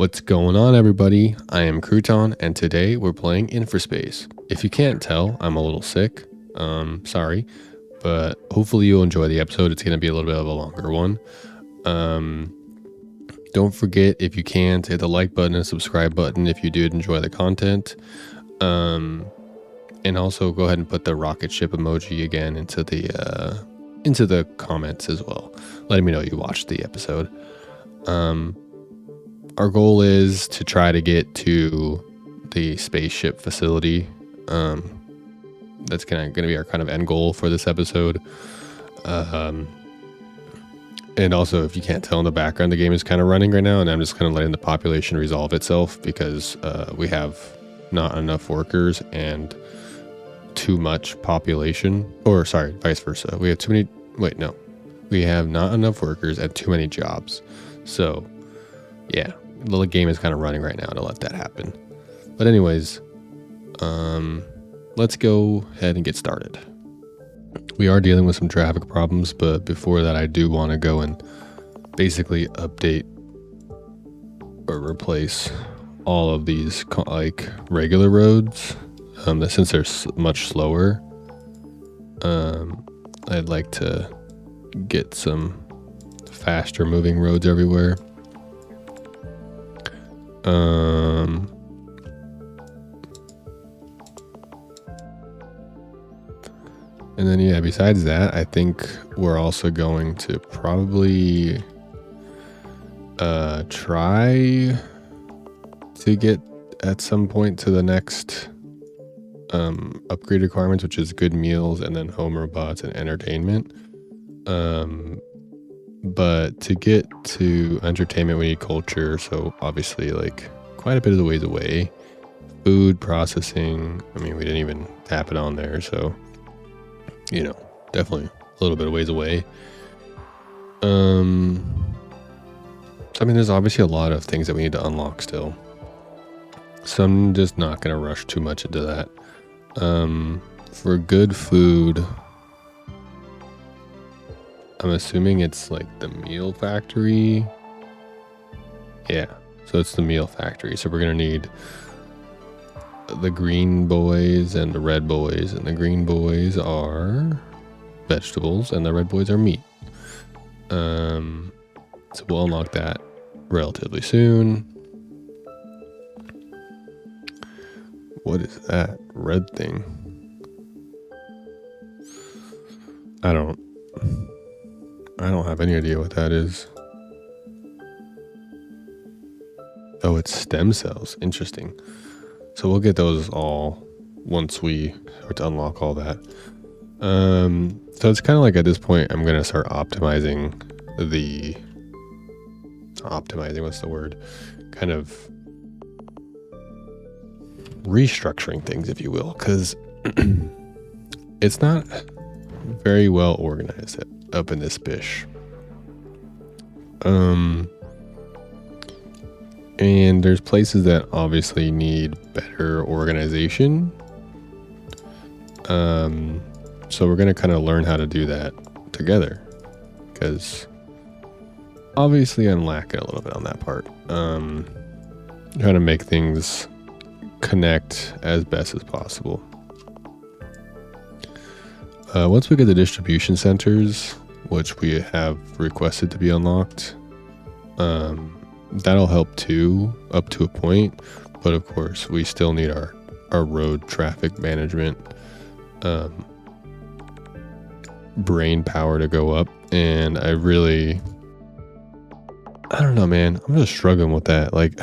What's going on, everybody? I am Crouton, and today we're playing Infraspace. If you can't tell, I'm a little sick. Sorry, but hopefully you'll enjoy the episode. It's going to be a little bit of a longer one. Don't forget, if you can, to hit the like button and subscribe button if you did enjoy the content. And also go ahead and put the rocket ship emoji again into the comments as well, letting me know you watched the episode. Our goal is to try to get to the spaceship facility. That's going to be our kind of end goal for this episode. And also, if you can't tell in the background, the game is kind of running right now, and I'm just kind of letting the population resolve itself because we have not enough workers and too much population. Or sorry, vice versa. We have too many. Wait, no. We have not enough workers and too many jobs. So, yeah, the game is kind of running right now to let that happen. But anyways, let's go ahead and get started. We are dealing with some traffic problems, but before that, I do want to go and basically update or replace all of these like regular roads. Since they're much slower, I'd like to get some faster moving roads everywhere. And then, yeah, besides that, I think we're also going to probably try to get at some point to the next upgrade requirements, which is good meals and then home robots and entertainment. But to get to entertainment, we need culture. So obviously, like, quite a bit of the ways away. Food processing, I mean, we didn't even tap it on there. So, you know, definitely a little bit of ways away. So, I mean, there's obviously a lot of things that we need to unlock still. So I'm just not going to rush too much into that. For good food, I'm assuming it's like the meal factory. Yeah, so it's the meal factory. So we're going to need the green boys and the red boys. And the green boys are vegetables and the red boys are meat. So we'll unlock that relatively soon. What is that red thing? I don't have any idea what that is. Oh, it's stem cells. Interesting. So we'll get those all once we start to unlock all that. So it's kind of like at this point, I'm going to start optimizing what's the word? Kind of restructuring things, if you will, because it's not very well organized up in this bish. And there's places that obviously need better organization. So we're going to kind of learn how to do that together, because obviously I'm lacking a little bit on that part. Trying to make things connect as best as possible. Once we get the distribution centers, which we have requested to be unlocked, that'll help too, up to a point. But of course, we still need our road traffic management brain power to go up. And I don't know, man. I'm just struggling with that. Like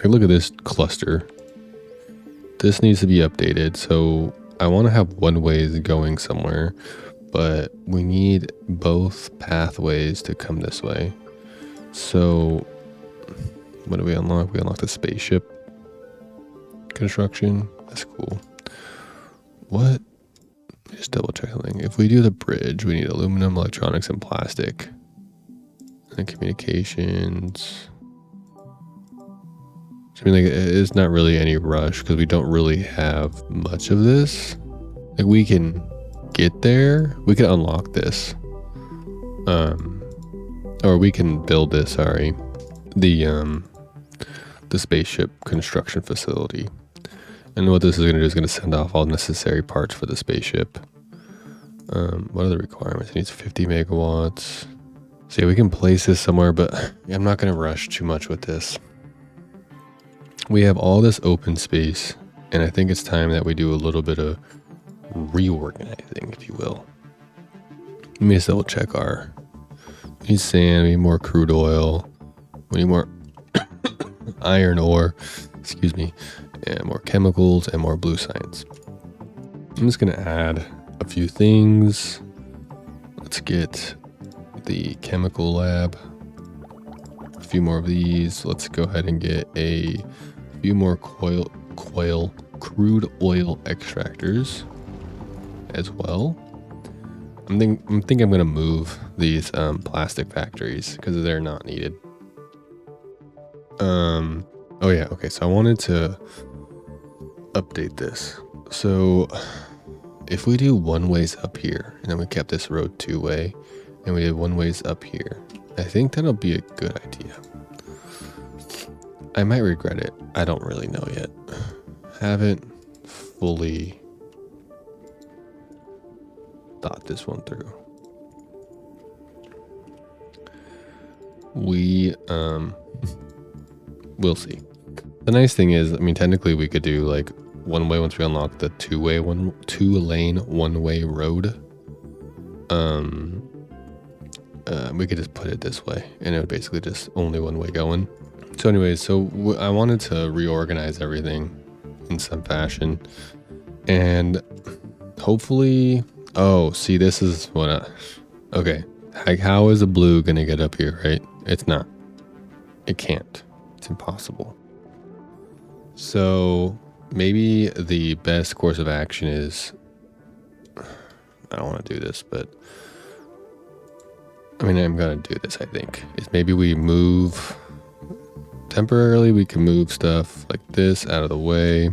look at this cluster. This needs to be updated. So I want to have one ways going somewhere, but we need both pathways to come this way. So what do we unlock? We unlock the spaceship construction. That's cool. What? Just double check something. If we do the bridge, we need aluminum, electronics, and plastic. And communications. I mean, like, it's not really any rush because we don't really have much of this. Like, we can get there. We can unlock this. Or we can build this, sorry. the spaceship construction facility. And what this is going to do is going to send off all necessary parts for the spaceship. What are the requirements? It needs 50 megawatts. So yeah, we can place this somewhere, but I'm not going to rush too much with this. We have all this open space, and I think it's time that we do a little bit of reorganizing, if you will. Let me just double check we need sand, we need more crude oil, we need more iron ore, excuse me, and more chemicals and more blue science. I'm just going to add a few things. Let's get the chemical lab, a few more of these. Let's go ahead and get a few more crude oil extractors as well. I think I'm going to move these plastic factories because they're not needed. Oh yeah, okay, so I wanted to update this. So if we do one ways up here and then we kept this road 2-way and we did one ways up here, I think that'll be a good idea. I might regret it. I don't really know yet. Haven't fully thought this one through. We'll see. The nice thing is, I mean, technically we could do like one way once we unlock the two-lane one-way road. We could just put it this way and it would basically just only one way going. So anyways, so I wanted to reorganize everything in some fashion, and hopefully, oh, see, this is what okay, like, how is the blue gonna get up here, right? It's not. It can't. It's impossible. So maybe the best course of action is, I don't want to do this, but I mean, I'm gonna do this, I think, is maybe we move temporarily. We can move stuff like this out of the way.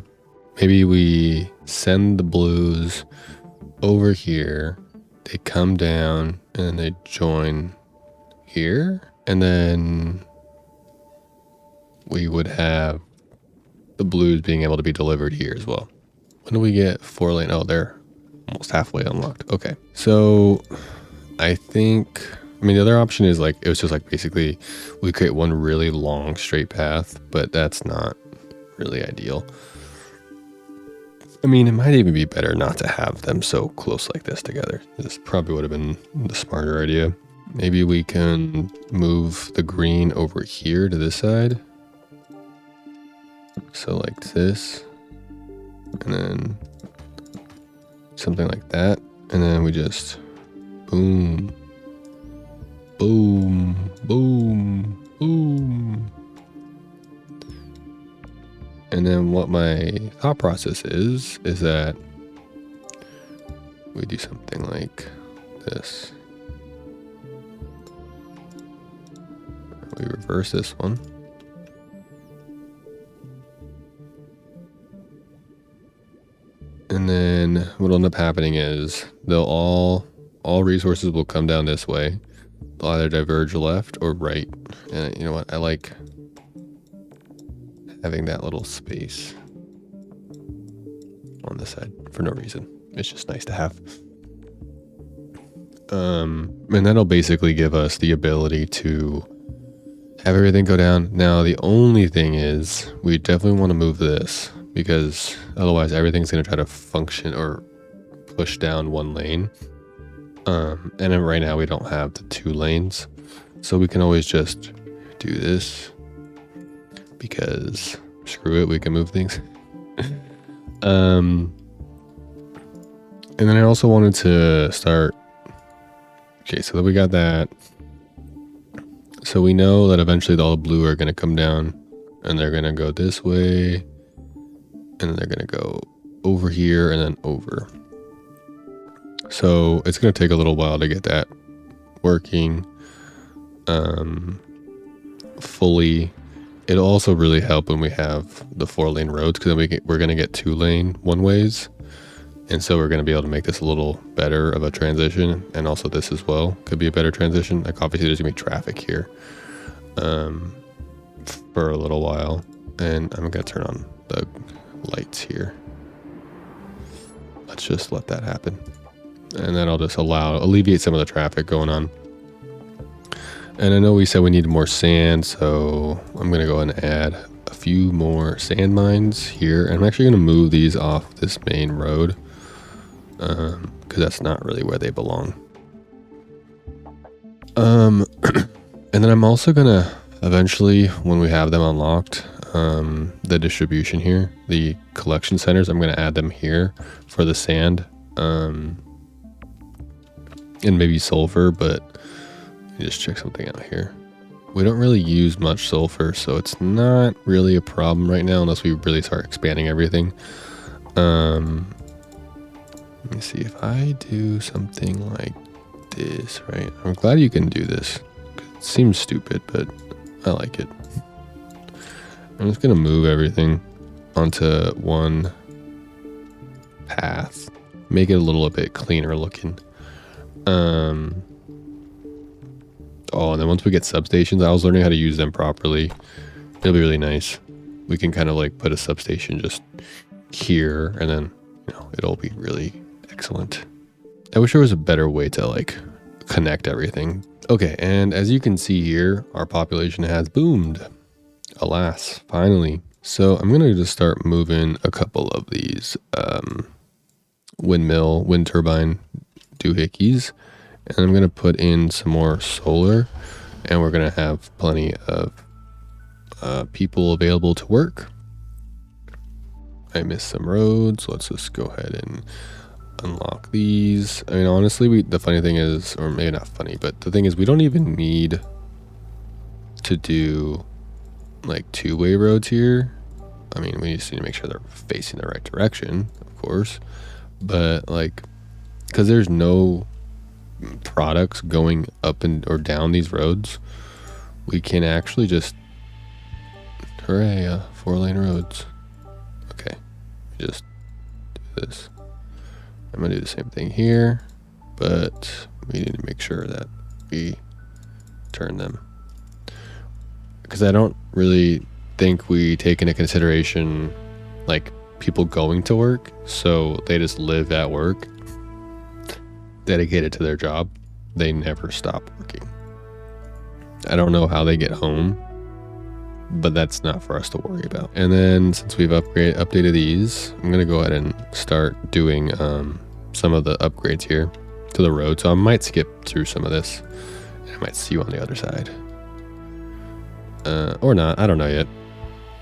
Maybe we send the blues over here, they come down and then they join here, and then we would have the blues being able to be delivered here as well. When do we get 4-lane? Oh, they're almost halfway unlocked. Okay, so I think, I mean, the other option is like, it was just like basically we create one really long straight path, but that's not really ideal. I mean, it might even be better not to have them so close like this together. This probably would have been the smarter idea. Maybe we can move the green over here to this side. So like this, and then something like that. And then we just boom, boom, boom, boom. And then what my thought process is that we do something like this. We reverse this one. And then what'll end up happening is they'll all resources will come down this way. They'll either diverge left or right. And you know what? I like having that little space on the side for no reason. It's just nice to have. And that'll basically give us the ability to have everything go down. Now, the only thing is we definitely want to move this, because otherwise everything's going to try to function or push down one lane. And then right now we don't have the 2 lanes, so we can always just do this, because screw it, we can move things. And then I also wanted to start, okay, so that we got that. So we know that eventually all the blue are going to come down and they're going to go this way, and then they're going to go over here and then over. So it's going to take a little while to get that working fully. It'll also really help when we have the 4-lane roads, because then we're going to get 2-lane one-ways. And so we're going to be able to make this a little better of a transition. And also this as well could be a better transition. Like obviously there's going to be traffic here. for a little while, and I'm gonna turn on the lights here. Let's just let that happen, and then I'll just alleviate some of the traffic going on. And I know we said we needed more sand, so I'm gonna go ahead and add a few more sand mines here. And I'm actually gonna move these off this main road because that's not really where they belong. And then I'm also gonna eventually, when we have them unlocked, the distribution here, the collection centers, I'm gonna add them here for the sand, and maybe sulfur, but let me just check something out here. We don't really use much sulfur, so it's not really a problem right now unless we really start expanding everything. Let me see if I do something like this, right? I'm glad you can do this. It seems stupid, but I like it. I'm just gonna move everything onto one path, make it a little bit cleaner looking. Oh, and then once we get substations, I was learning how to use them properly. It'll be really nice. We can kind of like put a substation just here, and then, you know, it'll be really excellent. I wish there was a better way to like connect everything. Okay, and as you can see here, our population has boomed. Alas, finally. So I'm gonna just start moving a couple of these wind turbine doohickeys, and I'm gonna put in some more solar, and we're gonna have plenty of people available to work. I missed some roads. Let's just go ahead and unlock these. I mean, honestly, the funny thing is, or maybe not funny, but the thing is, we don't even need to do like two-way roads here. I mean, we just need to make sure they're facing the right direction, of course, but like, because there's no products going up and or down these roads, we can actually just, hooray, 4-lane roads. Okay, just do this. I'm gonna do the same thing here, but we need to make sure that we turn them, because I don't really think we take into consideration like people going to work, so they just live at work, dedicated to their job. They never stop working. I don't know how they get home, but that's not for us to worry about. And then since we've updated these, I'm gonna go ahead and start doing some of the upgrades here to the road. So I might skip through some of this, and I might see you on the other side, or not. I don't know yet,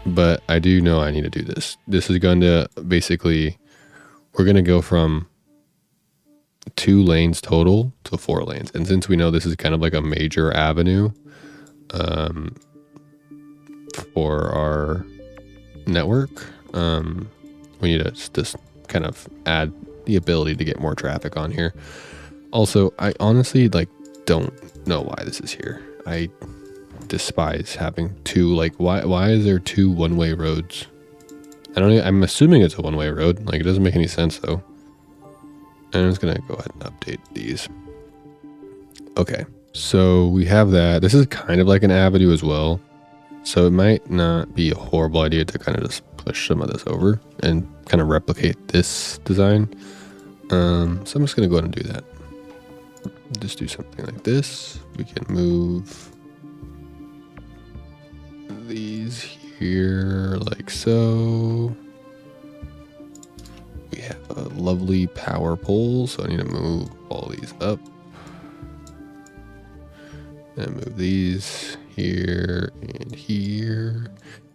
but I do know I need to do this. This is going to basically, we're gonna go from 2 lanes total to 4 lanes, and since we know this is kind of like a major avenue for our network, we need to just kind of add the ability to get more traffic on here. Also, I honestly like don't know why this is here. I despise having 2, like, why is there 2 one-way roads? I'm assuming it's a one-way road. Like, it doesn't make any sense though. And I'm just gonna go ahead and update these. Okay, so we have that. This is kind of like an avenue as well, so it might not be a horrible idea to kind of just push some of this over and kind of replicate this design. So I'm just gonna go ahead and do that. Just do something like this. We can move these here like so. We have a lovely power pole, so I need to move all these up and move these here and here.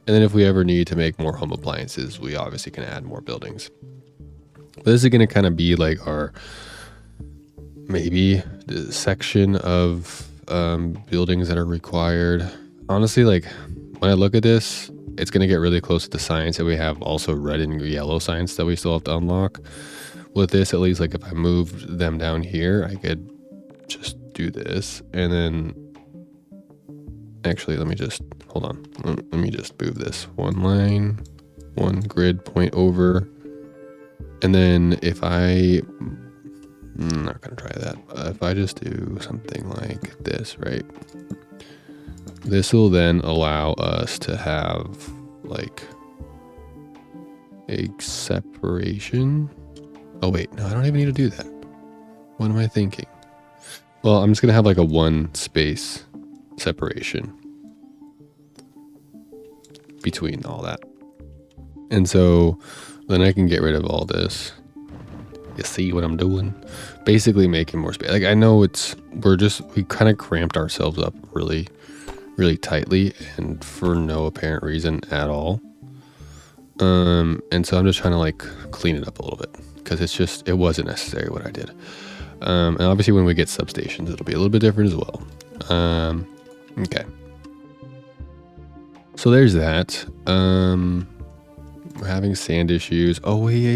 And then if we ever need to make more home appliances, we obviously can add more buildings. But this is going to kind of be like our maybe the section of buildings that are required. Honestly, like when I look at this, it's going to get really close to the science that we have, also red and yellow science that we still have to unlock. With this, at least, like if I moved them down here, I could just do this. And then actually, let me just hold on. Let me just move this 1 line, 1 grid point over. And then if I'm not going to try that. If I just do something like this, right? This will then allow us to have like a separation. Oh wait, no, I don't even need to do that. What am I thinking? Well, I'm just gonna have like a 1 space separation between all that. And so then I can get rid of all this. You see what I'm doing? Basically making more space. Like I know we kind of cramped ourselves up really, really tightly and for no apparent reason at all. And so I'm just trying to like clean it up a little bit because it wasn't necessary what I did. And obviously when we get substations, it'll be a little bit different as well. Okay. So there's that. We're having sand issues. Oh, yeah.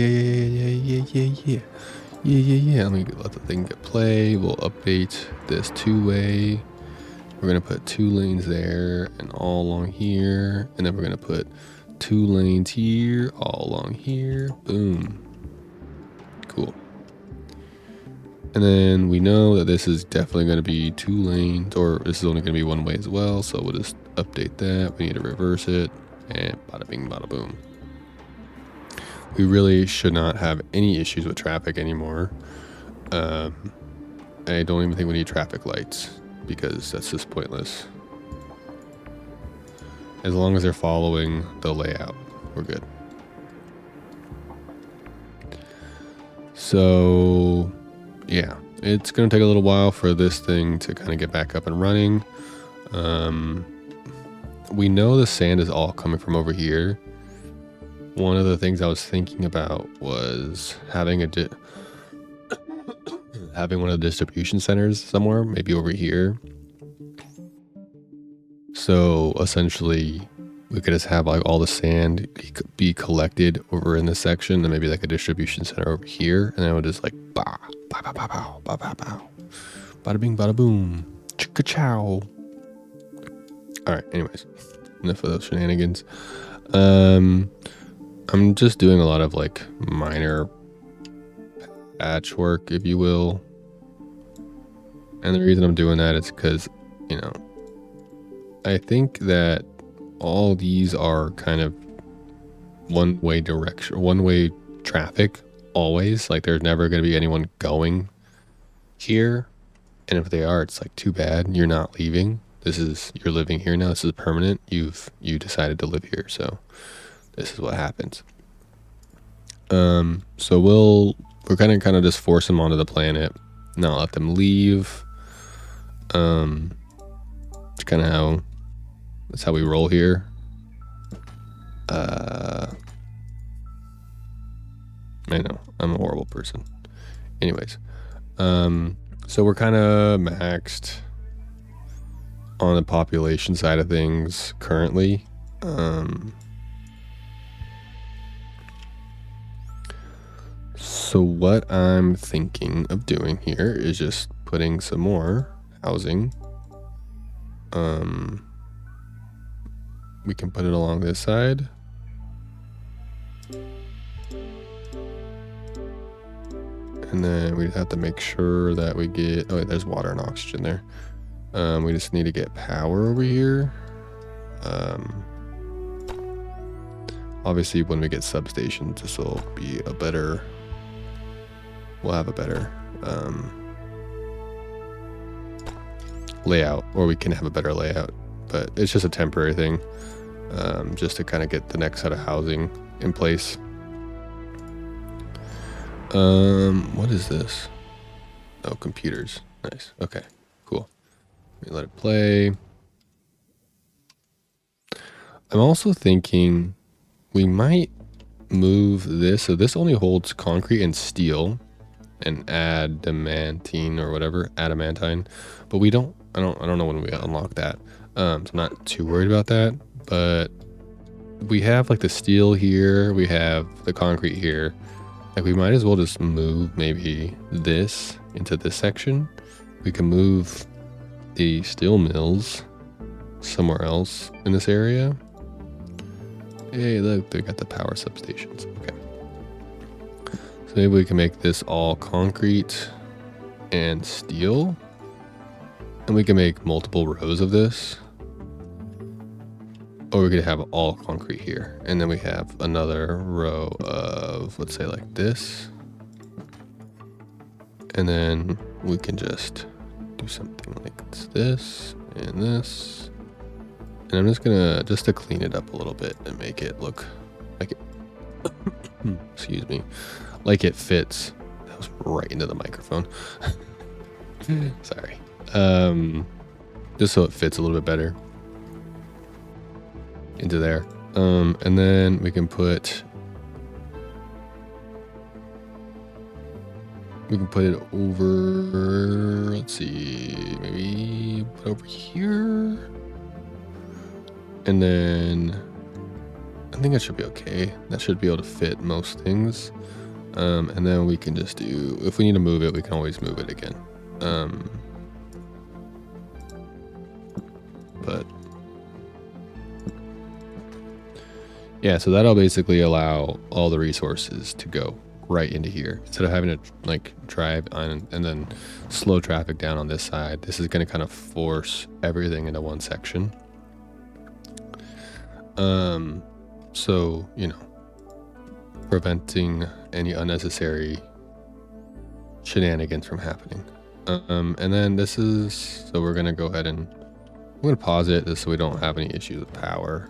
Let me let the thing get play. We'll update this 2-way. We're going to put 2 lanes there and all along here. And then we're going to put 2 lanes here, all along here. Boom. Cool. And then we know that this is definitely going to be 2 lanes, or this is only going to be 1 way as well. So we'll just update that. We need to reverse it. And bada bing, bada boom. We really should not have any issues with traffic anymore. I don't even think we need traffic lights because that's just pointless. As long as they're following the layout, we're good. So yeah, it's going to take a little while for this thing to kind of get back up and running. We know the sand is all coming from over here. One of the things I was thinking about was having having one of the distribution centers somewhere, maybe over here. So essentially we could just have like all the sand be collected over in this section, and maybe like a distribution center over here, and then it would just like bah, bah, bah, bah, bah, bah, bah, bah. Bada bing, bada boom, chicka chow. All right, anyways, enough of those shenanigans. I'm just doing a lot of like minor patchwork, if you will. And the reason I'm doing that is because, you know, I think that all these are kind of one-way direction, one-way traffic always. Like there's never going to be anyone going here. And if they are, it's like too bad. You're not leaving. You're living here now. This is permanent. You decided to live here. So this is what happens. So we're kind of just force them onto the planet, not let them leave. It's kind of that's how we roll here. I know I'm a horrible person. Anyways, so we're kind of maxed on the population side of things currently. So what I'm thinking of doing here is just putting some more housing. We can put it along this side. And then we have to make sure that we get, oh wait, there's water and oxygen there. We just need to get power over here. Obviously when we get substations, this will be a better, we'll have a better layout, or we can have a better layout, but it's just a temporary thing, just to kind of get the next set of housing in place. What is this? Oh, computers. Nice. Okay, cool. Let me let it play. I'm also thinking we might move this. So this only holds concrete and steel and adamantine or whatever, adamantine, but we don't, I don't know when we unlock that. So I'm not too worried about that, but we have like the steel here, we have the concrete here. Like we might as well just move maybe this into this section. We can move the steel mills somewhere else in this area. Hey, look, they got the power substations. Okay. So maybe we can make this all concrete and steel. And we can make multiple rows of this. or we could have all concrete here. And then we have another row of, let's say like this. And then we can just do something like this and this. And I'm just gonna, just to clean it up a little bit and make it look like it, excuse me, like it fits. That was right into the microphone. Sorry. Just so it fits a little bit better into there. And then we can put it over, let's see, maybe put it over here. And then I think that should be okay. That should be able to fit most things. And then we can just do, if we need to move it, we can always move it again. But yeah, so that'll basically allow all the resources to go right into here instead of having to like drive on and then slow traffic down on this side. This is going to kind of force everything into one section. So, you know, preventing any unnecessary shenanigans from happening. And then this is, so we're going to go ahead and I'm going to pause it just so we don't have any issues with power.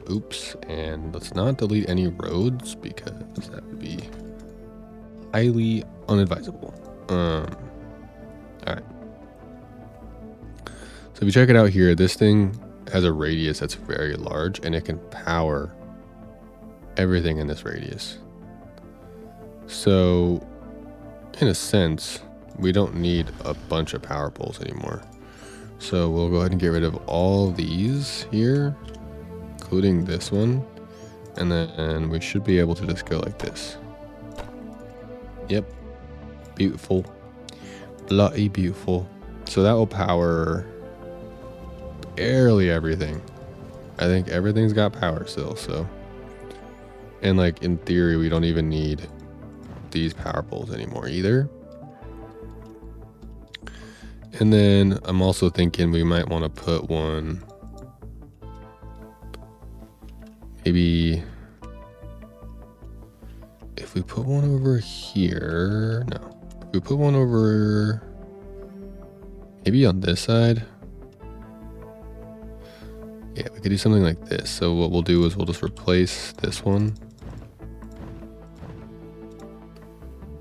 Oops. And let's not delete any roads because that would be highly unadvisable. All right. So if you check it out here, this thing has a radius that's very large and it can power everything in this radius. So in a sense, we don't need a bunch of power poles anymore. So we'll go ahead and get rid of all these here, including this one. And then we should be able to just go like this. Yep. Beautiful. Bloody beautiful. So that will power barely everything. I think everything's got power still, so. And like in theory, we don't even need these power poles anymore either. And then I'm also thinking we might want to put one, maybe if we put one over here, no, if we put one over maybe on this side. Yeah, we could do something like this. So what we'll do is we'll just replace this one.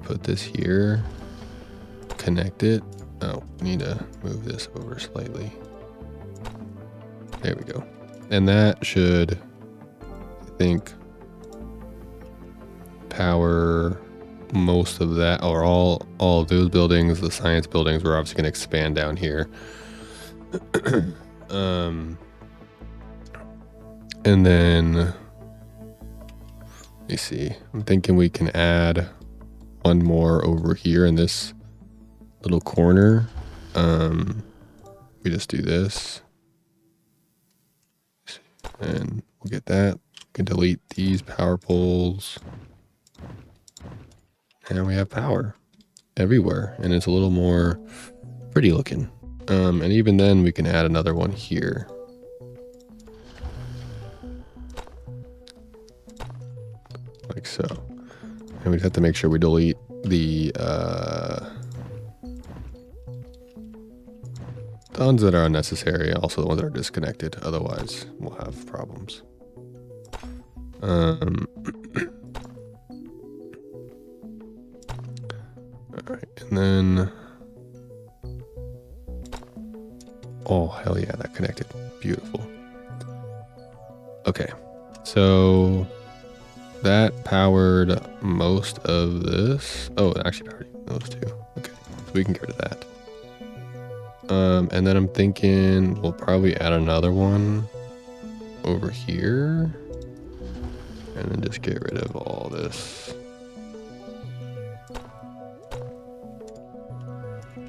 Put this here, connect it. Oh, we need to move this over slightly. There we go. And that should, I think, power most of that, or all of those buildings. The science buildings, we're obviously going to expand down here. And then, let me see. I'm thinking we can add one more over here in this little corner. We just do this. And we'll get that. We can delete these power poles. And we have power everywhere. And it's a little more pretty looking. And even then we can add another one here. Like so. And we have to make sure we delete the ones that are unnecessary, also the ones that are disconnected. Otherwise, we'll have problems. All right, and then, oh hell yeah, that connected. Beautiful. Okay, so that powered most of this. Oh, it actually powered those two. Okay, so we can get rid of that. And then I'm thinking we'll probably add another one over here. And then just get rid of all this.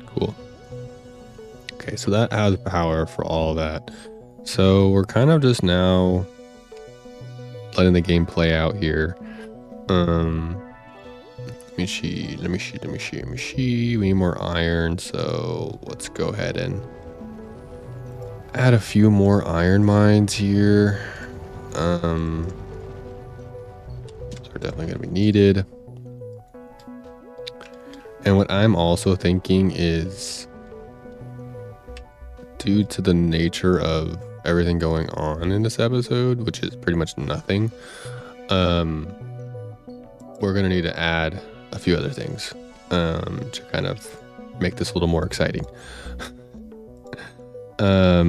Cool. Okay, so that has power for all of that. So we're kind of just now letting the game play out here. Let me see. We need more iron, so let's go ahead and add a few more iron mines here. So they're definitely going to be needed. And what I'm also thinking is, due to the nature of everything going on in this episode, which is pretty much nothing, we're going to need to add a few other things to kind of make this a little more exciting. How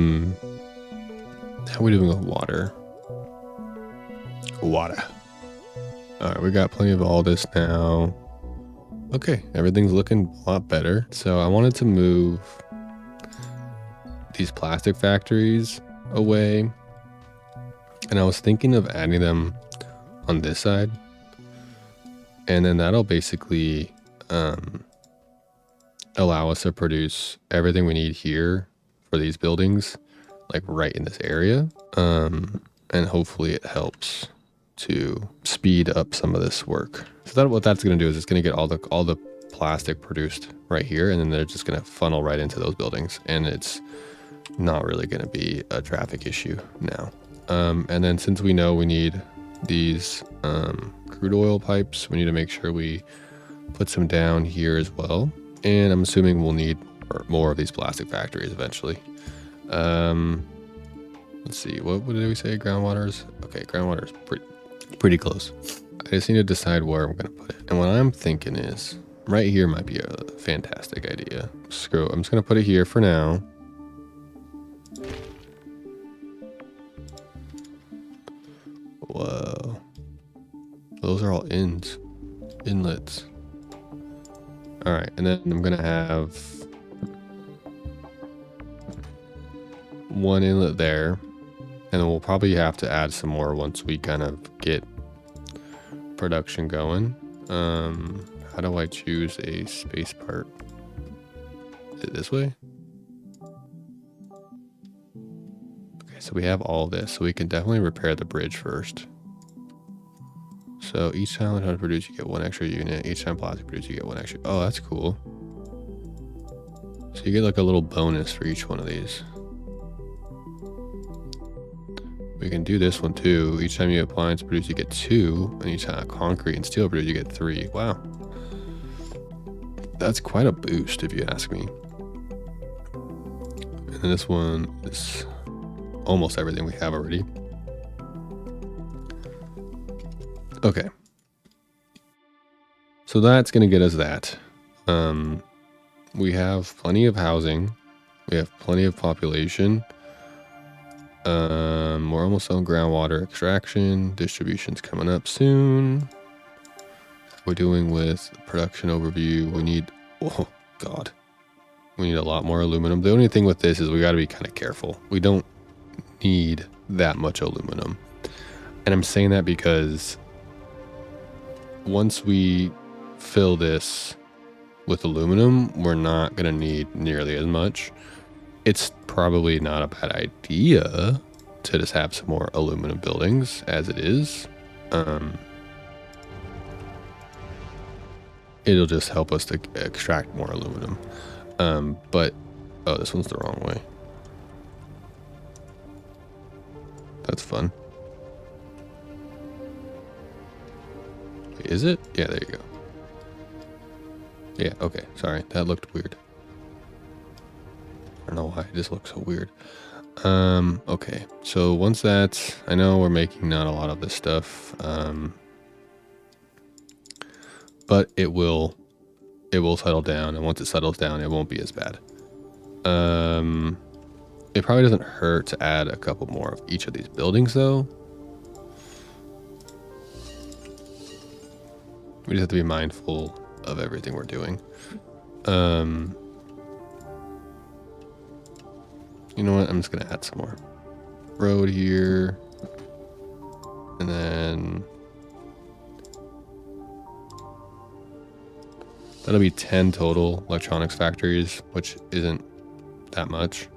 are we doing with water? Water. All right, we got plenty of all this now. Okay, everything's looking a lot better. So I wanted to move these plastic factories away, and I was thinking of adding them on this side, and then that'll basically allow us to produce everything we need here for these buildings, like right in this area. And hopefully it helps to speed up some of this work. So what that's going to do is it's going to get all the plastic produced right here, and then they're just going to funnel right into those buildings, and it's not really going to be a traffic issue now. And then since we know we need these crude oil pipes, we need to make sure we put some down here as well. And I'm assuming we'll need more of these plastic factories eventually. Let's see, what did we say? Groundwater is okay. Groundwater is pretty close. I just need to decide where I'm going to put it. And what I'm thinking is right here might be a fantastic idea. I'm just going to put it here for now. Whoa. Those are all inlets. All right, and then I'm going to have one inlet there, and then we'll probably have to add some more once we kind of get production going. How do I choose a space part? Is it this way? Okay, so we have all this, so we can definitely repair the bridge first. So each time I produce, you get one extra unit. Each time plastic produce, you get one extra. Oh, that's cool. So you get like a little bonus for each one of these. We can do this one too. Each time you appliance produce, you get 2, and each time concrete and steel produce, you get 3. Wow. That's quite a boost if you ask me. And then this one is almost everything we have already. Okay. So that's going to get us that. We have plenty of housing. We have plenty of population. We're almost on groundwater extraction. Distribution's coming up soon. We're doing with production overview. We need, oh God, we need a lot more aluminum. The only thing with this is we got to be kind of careful. We don't need that much aluminum. And I'm saying that because once we fill this with aluminum, we're not going to need nearly as much. It's probably not a bad idea to just have some more aluminum buildings as it is. It'll just help us to extract more aluminum. But, oh, this one's the wrong way. That's fun. Wait, is it? Yeah, there you go. Yeah, okay, sorry, that looked weird. I don't know why, it just looks so weird. Okay, so once that's, I know we're making not a lot of this stuff, but it will settle down, and once it settles down, it won't be as bad. It probably doesn't hurt to add a couple more of each of these buildings, though. We just have to be mindful of everything we're doing. You know what? I'm just gonna add some more road here, and then that'll be 10 total electronics factories, which isn't that much.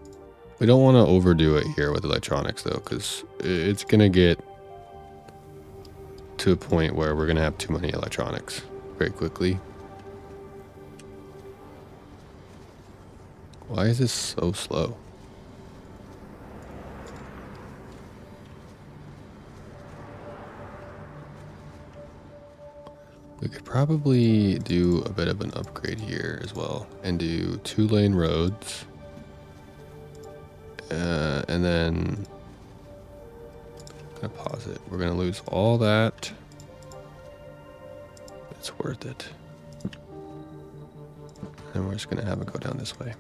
We don't want to overdo it here with electronics though, because it's gonna get to a point where we're gonna have too many electronics very quickly. Why is this so slow? We could probably do a bit of an upgrade here as well and do 2-lane roads. And then I'm gonna pause it. We're gonna lose all that. It's worth it. And we're just gonna have it go down this way.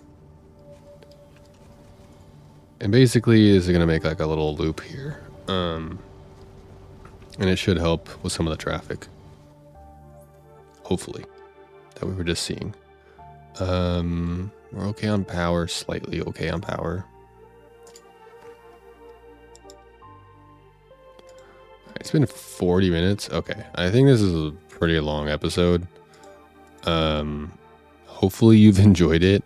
And basically this is gonna make like a little loop here. And it should help with some of the traffic. Hopefully. That we were just seeing. We're okay on power, slightly okay on power. It's been 40 minutes. Okay. I think this is a pretty long episode. Hopefully you've enjoyed it.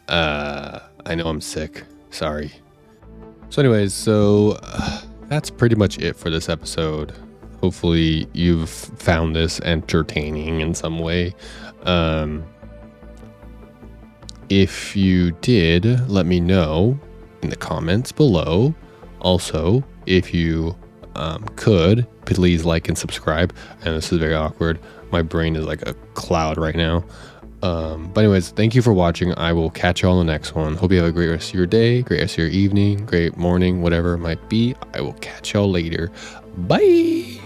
I know I'm sick. Sorry. So anyways, that's pretty much it for this episode. Hopefully you've found this entertaining in some way. If you did, let me know in the comments below. Also, if you could, please like and subscribe. And this is very awkward. My brain is like a cloud right now. But anyways, thank you for watching. I will catch you all in the next one. Hope you have a great rest of your day, great rest of your evening, great morning, whatever it might be. I will catch y'all later. Bye.